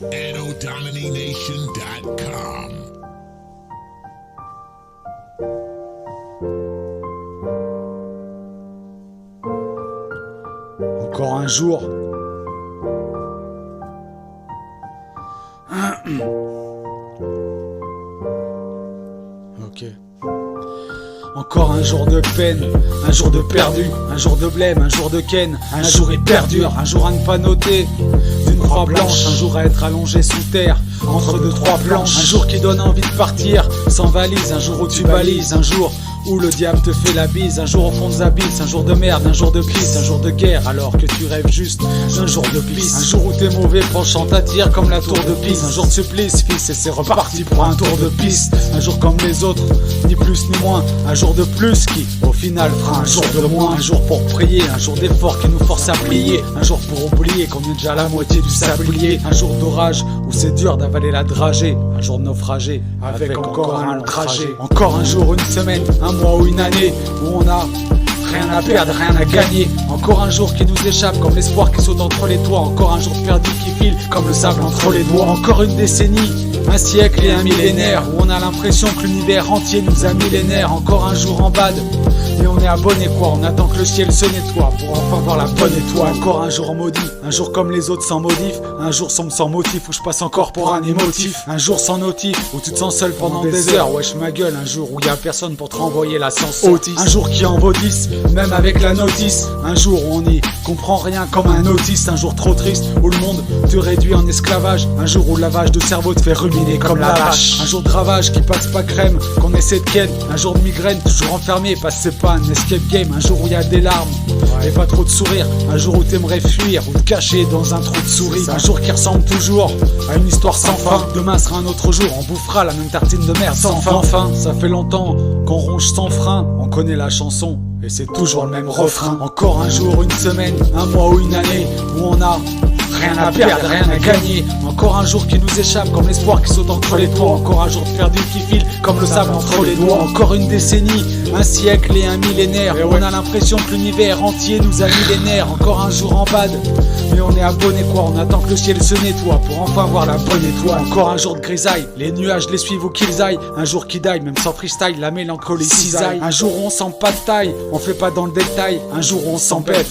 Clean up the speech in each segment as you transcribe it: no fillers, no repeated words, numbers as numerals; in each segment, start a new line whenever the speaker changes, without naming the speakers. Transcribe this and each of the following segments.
NODomination.com.
Encore un jour. Ok. Encore un jour de peine, un jour de perdu, un jour de blême, un jour de ken, un jour éperdure, un jour à ne pas noter, d'une croix blanche, un jour à être allongé sous terre, entre deux trois planches, un jour qui donne envie de partir, sans valise, un jour où tu balises, un jour où le diable te fait la bise, un jour au fond des abysses, un jour de merde, un jour de crise, un jour de guerre, alors que tu rêves juste d'un jour de bliss, un jour où t'es mauvais, franchant ta tire comme la tour de Pise, un jour de supplice, fils, et c'est reparti pour un tour de piste, un jour comme les autres, ni plus ni moins, un jour de plus qui, au final, fera un jour de moins, un jour pour prier, un jour d'effort qui nous force à plier, un jour pour oublier qu'on est déjà à la moitié du sablier, un jour d'orage où c'est dur d'avaler la dragée, un jour de naufragé avec encore un long trajet, encore un jour, une semaine, un mois ou une année où on a rien à perdre, rien à gagner. Encore un jour qui nous échappe comme l'espoir qui saute entre les toits. Encore un jour perdu qui file comme le sable entre les doigts. Encore une décennie, un siècle et un millénaire où on a l'impression que l'univers entier nous a millénaires. Encore un jour en bad, et on est abonné quoi. On attend que le ciel se nettoie pour enfin voir la bonne étoile. Encore un jour maudit, un jour comme les autres sans modif, un jour sombre sans motif où je passe encore pour un émotif. Un jour sans notif où tu te sens seul pendant des heures. Wesh ma gueule, un jour où y a personne pour te renvoyer l'ascenseur. Un jour qui en vaut 10, même avec la notice. Un jour où on n'y comprend rien comme un autiste. Un jour trop triste où le monde te réduit en esclavage. Un jour où le lavage de cerveau te fait ruminer comme la vache. Un jour de ravage qui passe pas crème, qu'on essaie de ken. Un jour de migraine, toujours enfermé parce que c'est pas un escape game. Un jour où y a des larmes et pas trop de sourire. Un jour où t'aimerais fuir ou te cacher dans un trou de souris. Un jour qui ressemble toujours à une histoire sans fin. Demain sera un autre jour, on bouffera la même tartine de merde sans fin. Enfin, ça fait longtemps qu'on ronge sans frein. On connaît la chanson et c'est toujours le même refrain. Encore un jour, une semaine, un mois ou une année où on a rien à perdre, rien à gagner. Encore un jour qui nous échappe comme l'espoir qui saute entre les toits. Encore un jour perdu qui file comme le sable entre les doigts. Encore une décennie, un siècle et un millénaire où on a l'impression que l'univers entier nous a millénaires. Encore un jour en bad, mais on est abonné quoi. On attend que le ciel se nettoie pour enfin voir la bonne étoile. Encore un jour de grisaille, les nuages les suivent où qu'ils aillent. Un jour qui die, même sans freestyle, la mélancolie cisaille. Un jour où on sent pas de taille, on fait pas dans le détail. Un jour où on s'embête,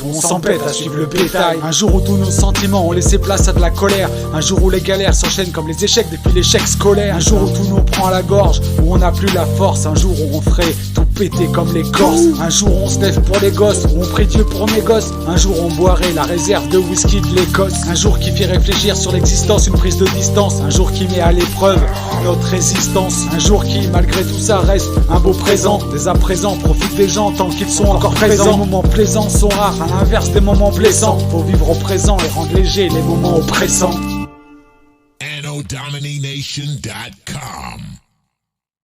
à suivre le bétail. Un jour où tous nos sentiments ont laissé place à de la colère. Un jour où les galères s'enchaînent comme les échecs depuis l'échec scolaire. Un jour où tout nous prend à la gorge, où on n'a plus la force. Un jour où on ferait tout péter comme les Corses. Un jour où on se lève pour les gosses, où on prie Dieu pour mes gosses. Un jour où on boirait la réserve de whisky de l'Écosse. Un jour qui fait réfléchir sur l'existence, une prise de distance. Un jour qui met à l'épreuve notre résistance. Un jour qui, malgré tout ça, reste un beau présent. Dès à présent, profite des gens tant qu'ils sont encore présents. Les moments plaisants sont rares, à l'inverse des moments blessants. Faut vivre au présent et rendre léger les moments oppressants.
NODomination.com.